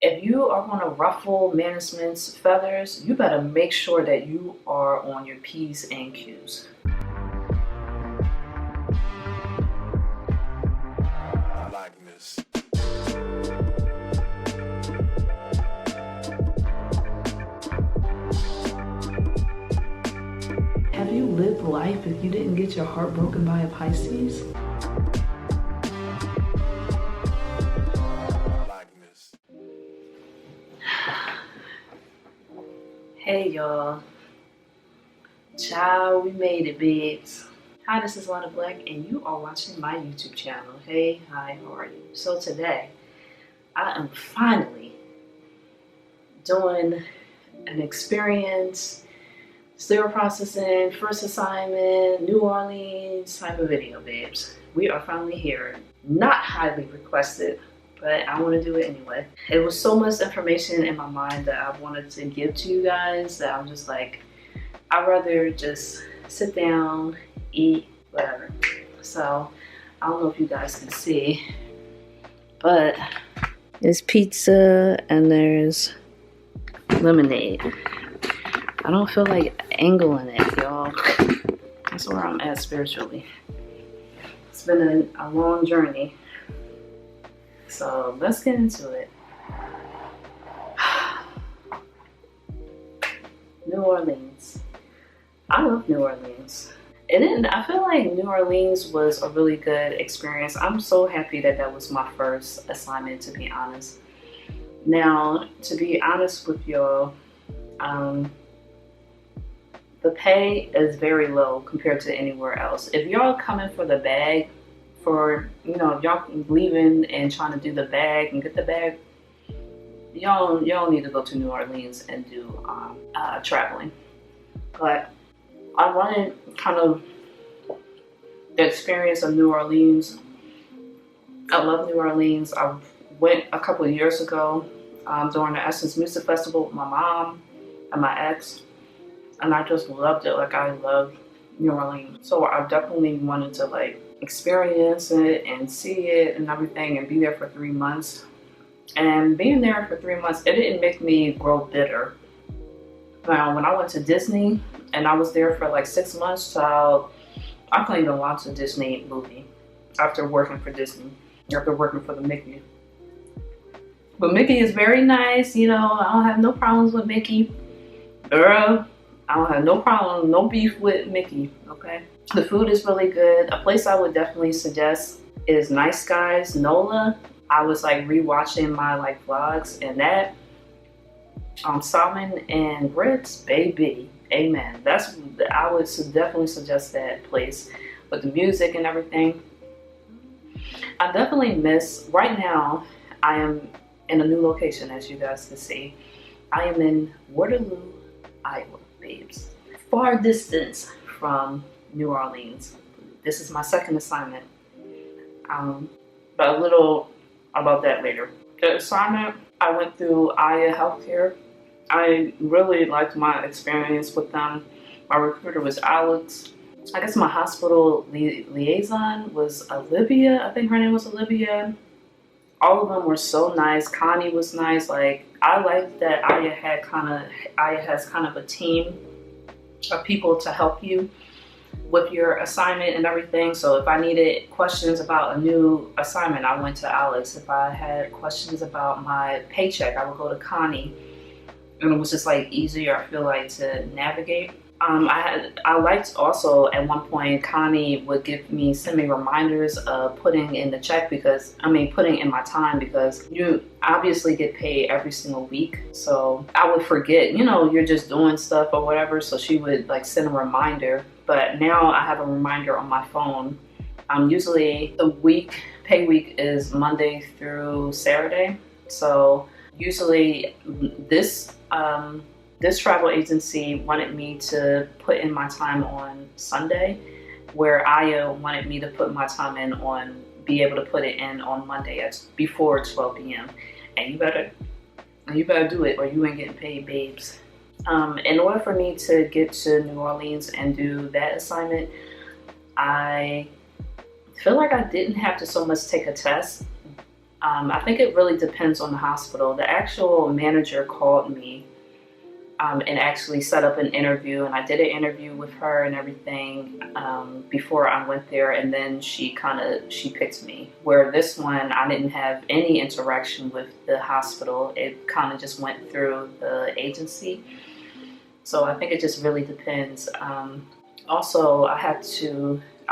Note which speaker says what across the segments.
Speaker 1: If you are going to ruffle management's feathers, you better make sure that you are on your P's and Q's.
Speaker 2: Blackness.
Speaker 1: Have you lived life if you didn't get your heart broken by a Pisces?
Speaker 2: Blackness.
Speaker 1: Hey y'all. Ciao, we made it, babes. Hi, this is Lana Black, and you are watching my YouTube channel. Hey, hi, how are you? So today, I am finally doing an experience, stereo processing, first assignment, New Orleans type of video, babes. We are finally here. Not highly requested, but I want to do it anyway. It was so much information in my mind that I wanted to give to you guys that I'm just like, I'd rather just sit down, eat, whatever. So I don't know if you guys can see, but there's pizza and there's lemonade. I don't feel like angling it, y'all. That's where I'm at spiritually. It's been a long journey. So let's get into it. New Orleans. I love New Orleans. And I feel like New Orleans was a really good experience. I'm so happy that that was my first assignment, to be honest. Now, to be honest with y'all, the pay is very low compared to anywhere else. If y'all coming for the bag, for, you know, if y'all leaving and trying to do the bag and get the bag, y'all need to go to New Orleans and do traveling. But I wanted kind of the experience of New Orleans. I love New Orleans. I went a couple of years ago during the Essence Music Festival with my mom and my ex, and I just loved it. Like, I love New Orleans. So I definitely wanted to like experience it and see it and everything and be there for 3 months. And being there for 3 months, it didn't make me grow bitter. Now, when I went to Disney and I was there for like 6 months, so I couldn't even watch a Disney movie after working for Disney, after working for the Mickey. But Mickey is very nice, you know, I don't have no problems with Mickey. Girl, I don't have no problem, no beef with Mickey, okay? The food is really good. A place I would definitely suggest is Nice Guys, NOLA. I was like rewatching my like vlogs, and that salmon and grits, baby, amen. I would definitely suggest that place with the music and everything. I definitely miss, right now I am in a new location, as you guys can see. I am in Waterloo, Iowa, babes. Far distance from New Orleans. This is my second assignment. But a little about that later. The assignment, I went through Aya Healthcare. I really liked my experience with them. My recruiter was Alex. I guess my hospital liaison was Olivia. I think her name was Olivia. All of them were so nice. Connie was nice. Like, I liked that Aya has kind of a team of people to help you with your assignment and everything. So if I needed questions about a new assignment, I went to Alex. If I had questions about my paycheck, I would go to Connie. And it was just like easier, I feel like, to navigate. I liked also at one point Connie would send me reminders of putting in the check, because putting in my time, because you obviously get paid every single week. So I would forget, you know, you're just doing stuff or whatever. So she would like send a reminder, but now I have a reminder on my phone. Usually the pay week is Monday through Saturday. So usually this travel agency wanted me to put in my time on Sunday, where Aya wanted me to put my time in be able to put it in on Monday before 12 p.m. And you better do it or you ain't getting paid, babes. In order for me to get to New Orleans and do that assignment, I feel like I didn't have to so much take a test, I think it really depends on the hospital. The actual manager called me and actually set up an interview, and I did an interview with her and everything before I went there, and then she picked me. Where this one, I didn't have any interaction with the hospital. It kind of just went through the agency. So I think it just really depends. Also, I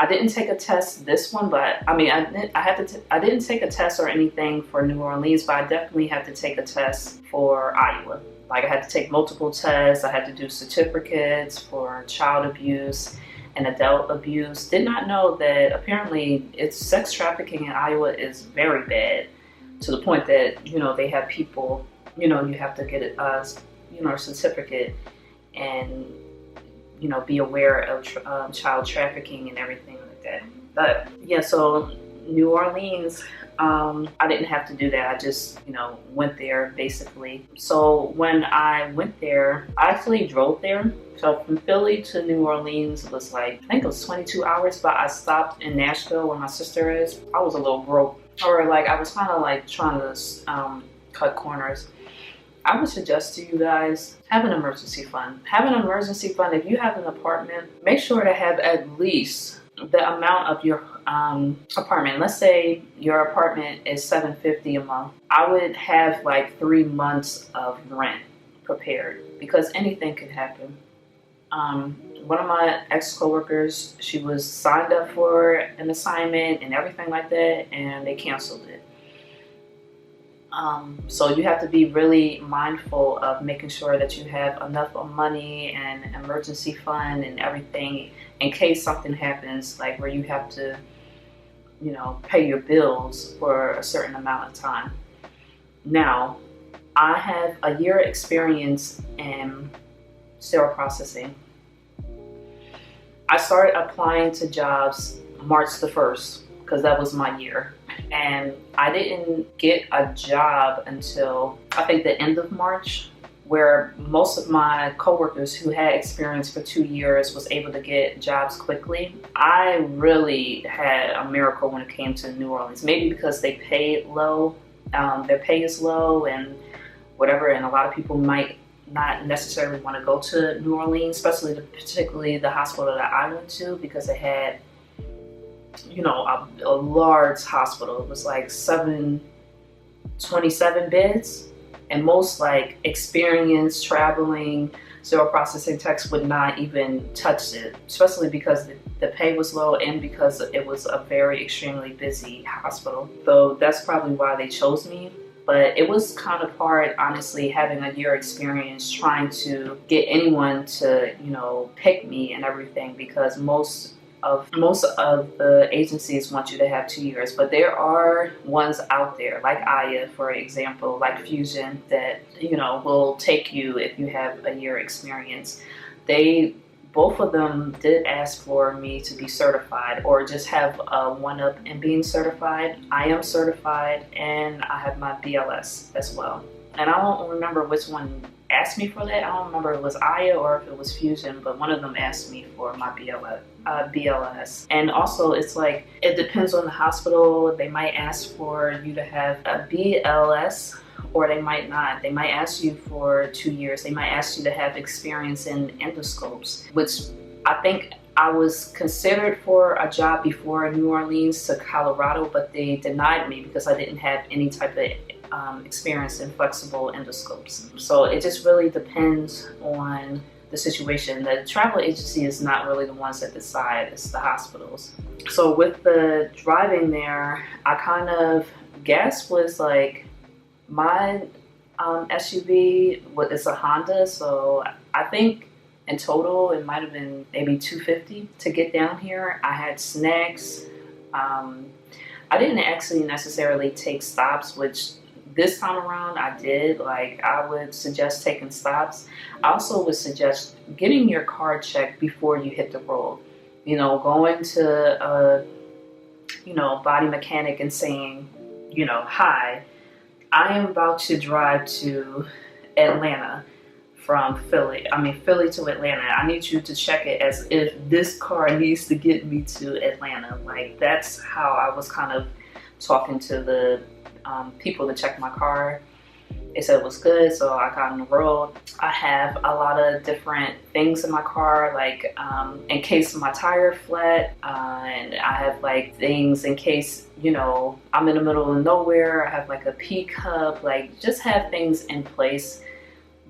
Speaker 1: didn't take a test this one, but I mean, I didn't take a test or anything for New Orleans, but I definitely had to take a test for Iowa. Like, I had to take multiple tests. I had to do certificates for child abuse and adult abuse. Did not know that apparently sex trafficking in Iowa is very bad, to the point that, you know, they have people, you know, you have to get a certificate and, you know, be aware of child trafficking and everything like that. But yeah, so New Orleans, I didn't have to do that. I just, you know, went there basically. So when I went there, I actually drove there. So from Philly to New Orleans was like, I think it was 22 hours, but I stopped in Nashville where my sister is. I was a little broke, or like I was kind of like trying to cut corners. I would suggest to you guys, have an emergency fund. Have an emergency fund. If you have an apartment, make sure to have at least the amount of your apartment. Let's say your apartment is $750 a month. I would have like 3 months of rent prepared, because anything could happen. One of my ex-coworkers, she was signed up for an assignment and everything like that, and they canceled it. So you have to be really mindful of making sure that you have enough money and emergency fund and everything in case something happens, like where you have to, you know, pay your bills for a certain amount of time. Now, I have a year experience in sterile processing. I started applying to jobs March the 1st because that was my year. And I didn't get a job until I think the end of March, where most of my coworkers who had experience for 2 years was able to get jobs quickly. I really had a miracle when it came to New Orleans, maybe because they paid low, their pay is low and whatever, and a lot of people might not necessarily want to go to New Orleans, particularly the hospital that I went to, because it had, you know, a large hospital. It was like 27 beds, and most like experienced traveling sterile processing techs would not even touch it, especially because the pay was low and because it was a very extremely busy hospital. So that's probably why they chose me. But it was kind of hard, honestly, having a year experience trying to get anyone to, you know, pick me and everything, because most of the agencies want you to have 2 years, but there are ones out there like Aya, for example, like Fusion, that, you know, will take you if you have a year experience. Both of them did ask for me to be certified or just have a one-up in being certified. I am certified and I have my BLS as well. And I don't remember which one asked me for that. I don't remember if it was Aya or if it was Fusion, but one of them asked me for my BLS. And also, it's like, it depends on the hospital. They might ask for you to have a BLS, or they might not. They might ask you for 2 years. They might ask you to have experience in endoscopes, which I think I was considered for a job before New Orleans to Colorado, but they denied me because I didn't have any type of experience in flexible endoscopes. So it just really depends on the situation. The travel agency is not really the ones that decide, it's the hospitals. So with the driving there, I kind of, gas was like, my SUV, it's a Honda, so I think in total it might have been maybe $250 to get down here. I had snacks. I didn't actually necessarily take stops, which this time around I did. Like, I would suggest taking stops. I also would suggest getting your car checked before you hit the road. You know, going to a, you know, body mechanic and saying, you know, hi, I am about to drive to Atlanta from Philly to Atlanta. I need you to check it as if this car needs to get me to Atlanta. Like, that's how I was kind of talking to the people to check my car. They said it was good, so I got on the road. I have a lot of different things in my car, like in case my tire flat, and I have like things in case, you know, I'm in the middle of nowhere. I have like a pee cup, like just have things in place.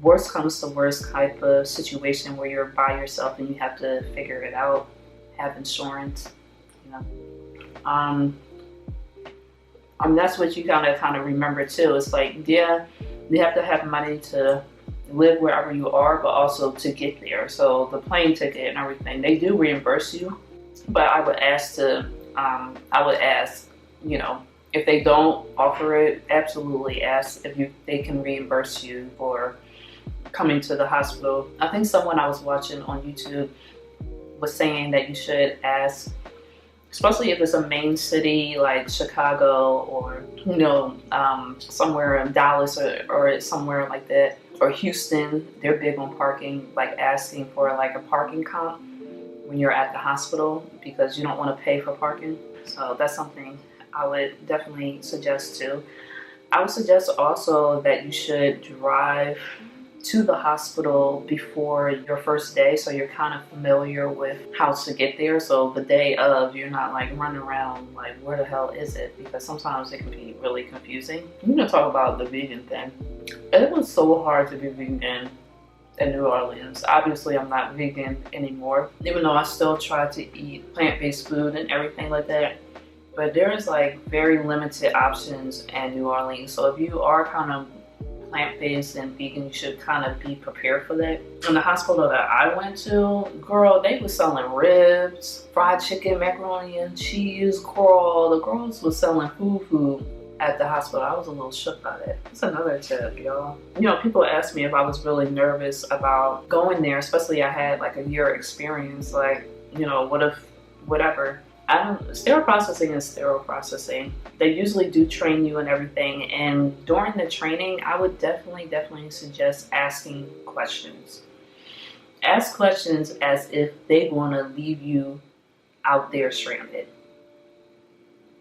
Speaker 1: Worst comes to worst type of situation where you're by yourself and you have to figure it out. Have insurance, you know. That's what you gotta kind of remember too. It's like, yeah, you have to have money to live wherever you are, but also to get there. So the plane ticket and everything, they do reimburse you, but I would ask, you know, if they don't offer it, absolutely ask if they can reimburse you for coming to the hospital. I think someone I was watching on YouTube was saying that you should ask, especially if it's a main city like Chicago or, you know, somewhere in Dallas or somewhere like that, or Houston. They're big on parking, like asking for like a parking comp when you're at the hospital because you don't want to pay for parking. So that's something I would definitely suggest too. I would suggest also that you should drive to the hospital before your first day, so you're kind of familiar with how to get there. So the day of, you're not like running around like, where the hell is it? Because sometimes it can be really confusing. I'm gonna talk about the vegan thing. It was so hard to be vegan in New Orleans. Obviously, I'm not vegan anymore, even though I still try to eat plant-based food and everything like that. But there's like very limited options in New Orleans. So if you are kind of plant-based and vegan, you should kind of be prepared for that. In the hospital that I went to, girl, they were selling ribs, fried chicken, macaroni and cheese, girl. The girls were selling food at the hospital. I was a little shook by that. That's another tip, y'all. You know, people asked me if I was really nervous about going there, especially I had like a year experience, like, you know, what if, whatever. Sterile processing is sterile processing. They usually do train you and everything, and during the training, I would definitely suggest asking questions. Ask questions as if they want to leave you out there stranded.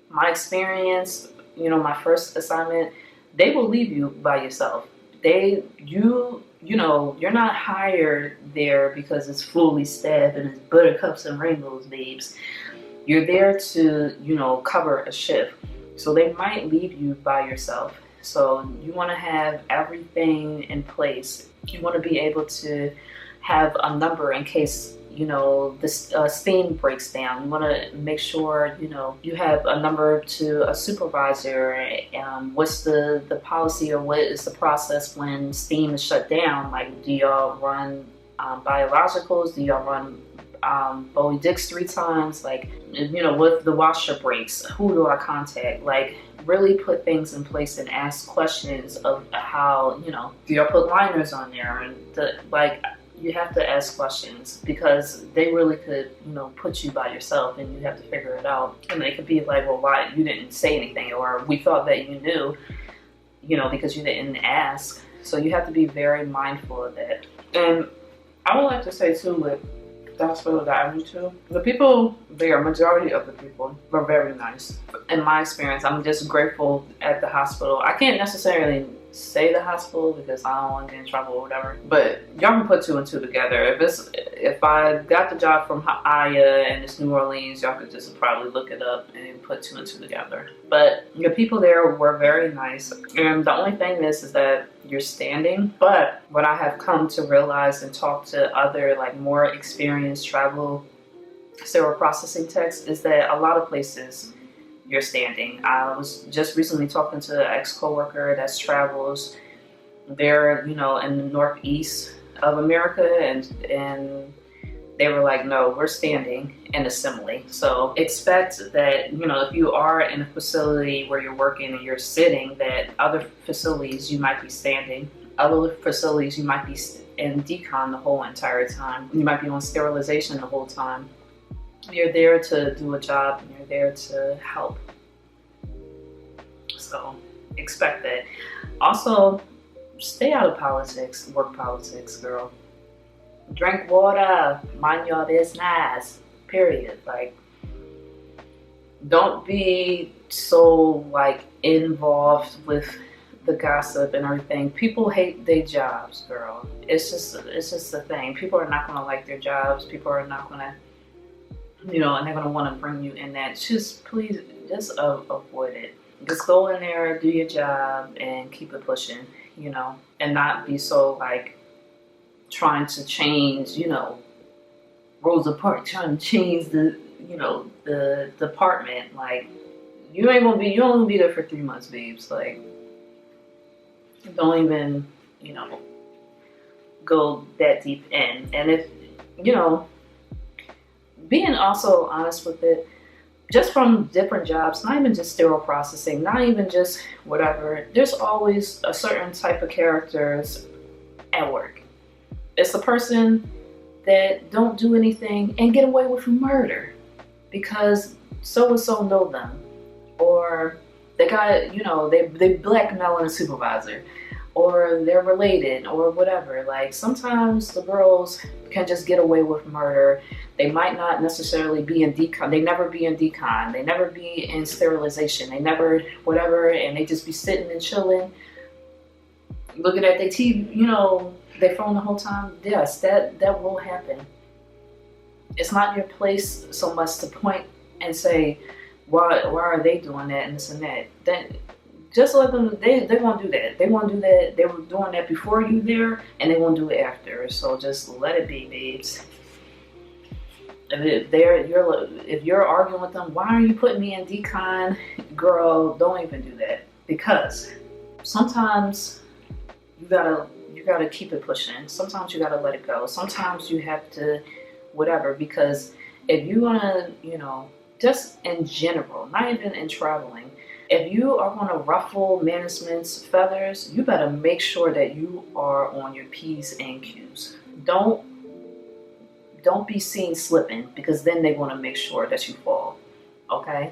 Speaker 1: My experience, you know, my first assignment, they will leave you by yourself. You know, you're not hired there because it's fully staffed and it's buttercups and rainbows, babes. You're there to, you know, cover a shift. So they might leave you by yourself. So you want to have everything in place. You want to be able to have a number in case, you know, the steam breaks down. You want to make sure, you know, you have a number to a supervisor. What's the policy, or what is the process when steam is shut down? Like, do y'all run biologicals? Do y'all run Bowie Dix 3 times? Like, you know, what if the washer breaks? Who do I contact? Like, really put things in place and ask questions of how, you know, do y'all put liners on there? And like, you have to ask questions because they really could, you know, put you by yourself and you have to figure it out. And they could be like, well, why you didn't say anything? Or we thought that you knew, you know, because you didn't ask. So you have to be very mindful of that. And I would like to say too, with the hospital that I went to, the people there, majority of the people were very nice. In my experience, I'm just grateful at the hospital. I can't necessarily say the hospital because I don't want to get in trouble or whatever, but y'all can put 2 and 2 together. If I got the job from Aya and it's New Orleans, y'all could just probably look it up and put 2 and 2 together. But the people there were very nice, and the only thing is that you're standing. But what I have come to realize and talk to other like more experienced travel sterile processing techs is that a lot of places you're standing. I was just recently talking to an ex-coworker that travels there, you know, in the northeast of America, and they were like, no, we're standing in assembly. So expect that, you know, if you are in a facility where you're working and you're sitting, that other facilities you might be standing. Other facilities you might be in decon the whole entire time. You might be on sterilization the whole time. You're there to do a job and you're there to help. So expect that. Also, stay out of politics, work politics, girl. Drink water, mind your business, period. Like, Don't be so like involved with the gossip and everything. People hate their jobs, girl. It's just the thing. People are not gonna like their jobs. People are not gonna, and they're gonna want to bring you in that. Just please, just avoid it. Just go in there, do your job, and keep it pushing. And not be so like trying to change, Rosa Parks trying to change the department. Like, you only gonna be there for 3 months, babes. Like, don't even, go that deep in. And if, being also honest with it, just from different jobs, not even just sterile processing, not even just whatever, there's always a certain type of characters at work. It's the person that don't do anything and get away with murder because so and so know them, or they got they blackmailing a supervisor, or they're related, or whatever. Like, sometimes the girls can just get away with murder. They might not necessarily be in decon. They never be in decon. They never be in sterilization. They never whatever, and they just be sitting and chilling, looking at their TV, their phone the whole time. Yes, that will happen. It's not your place so much to point and say, why are they doing that and this and that. Then just let them. They won't do that. They won't do that. They were doing that before you there, and they won't do it after. So just let it be, babes. If you're arguing with them, why are you putting me in decon, girl? Don't even do that, because sometimes you gotta keep it pushing. Sometimes you gotta let it go. Sometimes you have to whatever, because if you wanna, just in general, not even in traveling, if you are gonna ruffle management's feathers, you better make sure that you are on your P's and Q's. Don't be seen slipping, because then they want to make sure that you fall. Okay?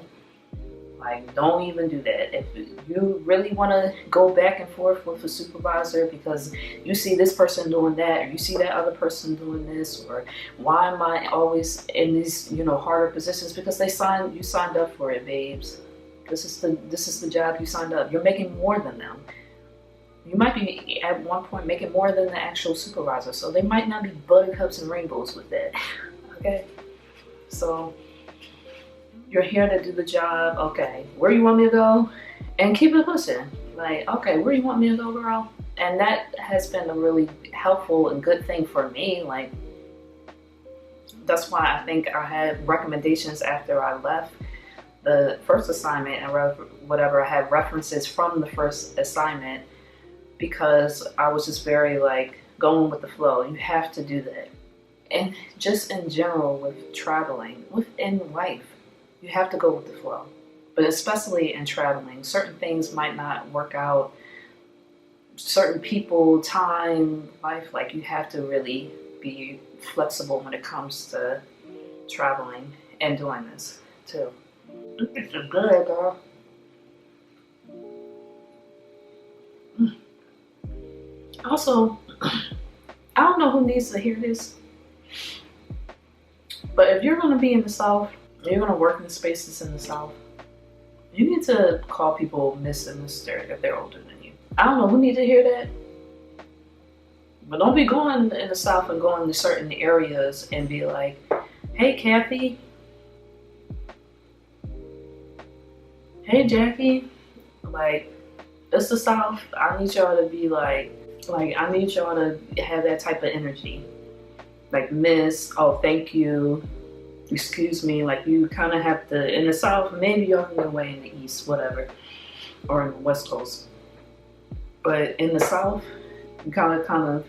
Speaker 1: Like, don't even do that. If you really want to go back and forth with a supervisor because you see this person doing that, or you see that other person doing this, or why am I always in these, harder positions? Because you signed up for it, babes. This is the job you signed up. You're making more than them. You might be at one point making more than the actual supervisor, so they might not be buttercups and rainbows with that. Okay? So you're here to do the job. Okay, where you want me to go? And keep it pushing. Like, okay, where you want me to go, girl? And that has been a really helpful and good thing for me. Like, that's why I think I had recommendations after I left the first assignment, and whatever, I had references from the first assignment, because I was just very like going with the flow. You have to do that. And just in general with traveling, within life, you have to go with the flow. But especially in traveling, certain things might not work out. Certain people, time, life, like, you have to really be flexible when it comes to traveling and doing this too. It's a good, girl. Also, I don't know who needs to hear this, but if you're going to be in the South, you're going to work in spaces in the South, you need to call people Miss and Mr. if they're older than you. I don't know who needs to hear that, but don't be going in the South and going to certain areas and be like, hey, Kathy. Hey, Jackie. Like, it's the South. I need y'all to be like, I need y'all to have that type of energy. Like, miss, oh, thank you, excuse me. Like, you kind of have to, in the South, maybe y'all can get away in the East, whatever, or in the West Coast. But in the South, you kind of,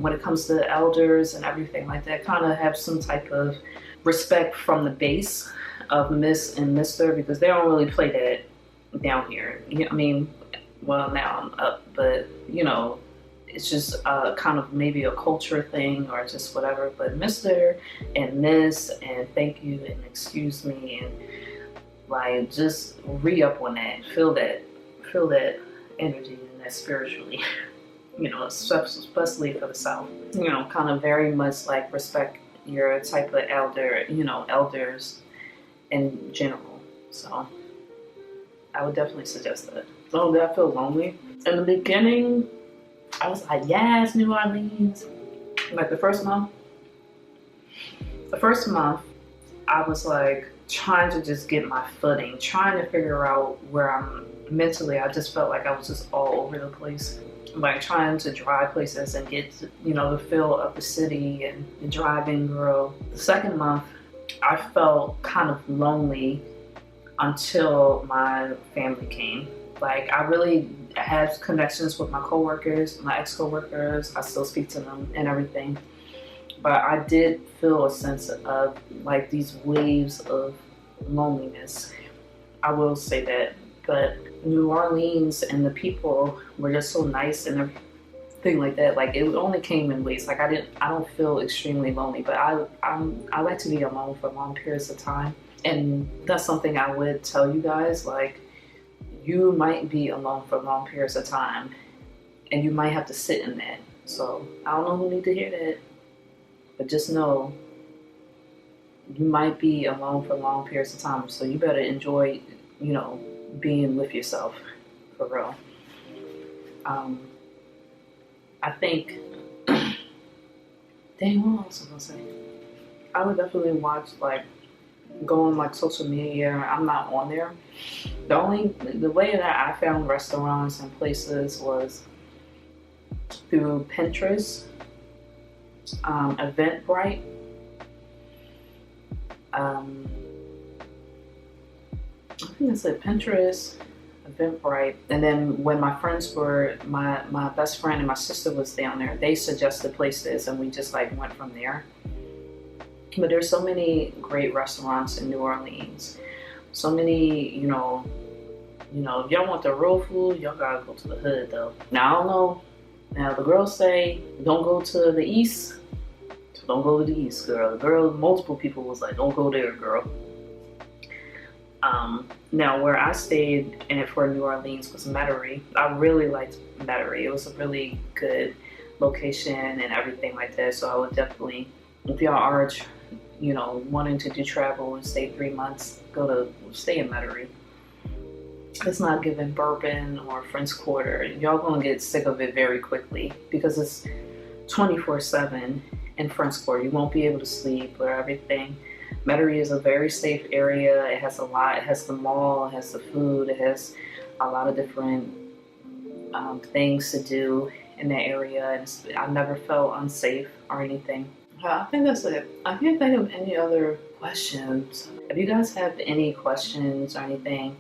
Speaker 1: when it comes to elders and everything like that, kind of have some type of respect from the base of Miss and Mr., because they don't really play that down here. Well, now I'm up, but it's just kind of maybe a culture thing or just whatever. But Mr. and Miss and thank you and excuse me, and like, just re-up on that. Feel that energy and that spiritually. Especially for the South. Kind of very much like respect your type of elder, elders, in general. So I would definitely suggest that. Oh, did I feel lonely? In the beginning, I was like, yes, New Orleans. Like the first month, I was like trying to just get my footing, trying to figure out where I'm mentally. I just felt like I was just all over the place, like trying to drive places and get, the feel of the city and the driving girl. The second month, I felt kind of lonely until my family came. Like I really had connections with my coworkers, my ex-coworkers. I still speak to them and everything. But I did feel a sense of like these waves of loneliness. I will say that. But New Orleans and the people were just so nice and everything like that. Like it only came in waves. Like I don't feel extremely lonely, but I like to be alone for long periods of time. And that's something I would tell you guys. Like you might be alone for long periods of time, and you might have to sit in that. So I don't know who need to hear that. But just know you might be alone for long periods of time, so you better enjoy, being with yourself, for real. I think, dang, what else was I gonna say? I would definitely watch, go on, social media. I'm not on there. The way that I found restaurants and places was through Pinterest. Eventbrite. I think I said Pinterest, Eventbrite, and then when my friends were, my best friend and my sister was down there, they suggested places, and we just went from there. But there's so many great restaurants in New Orleans. So many, if y'all want the real food, y'all gotta go to the hood though. Now I don't know. Now the girls say don't go to the east. So don't go to the east, girl. Multiple people was like, don't go there, girl. Now where I stayed and for New Orleans was Metairie. I really liked Metairie. It was a really good location and everything like that. So I would definitely, if y'all are, wanting to do travel and stay 3 months, stay in Metairie. It's not giving bourbon or French Quarter. Y'all gonna get sick of it very quickly because it's 24/7 in French Quarter. You won't be able to sleep or everything. Metairie is a very safe area. It has a lot. It has the mall. It has the food. It has a lot of different things to do in that area. And I never felt unsafe or anything. I think that's it. I can't think of any other questions. If you guys have any questions or anything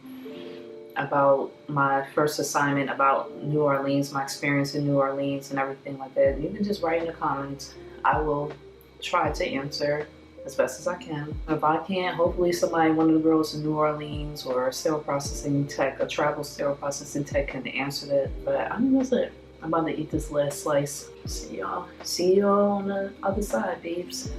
Speaker 1: about my first assignment, about New Orleans, my experience in New Orleans and everything like that, you can just write in the comments. I will try to answer as best as I can. If I can't, hopefully one of the girls in New Orleans or a sterile processing tech, a travel sterile processing tech can answer that. But I think that's it. I'm about to eat this last slice. See y'all on the other side, babes.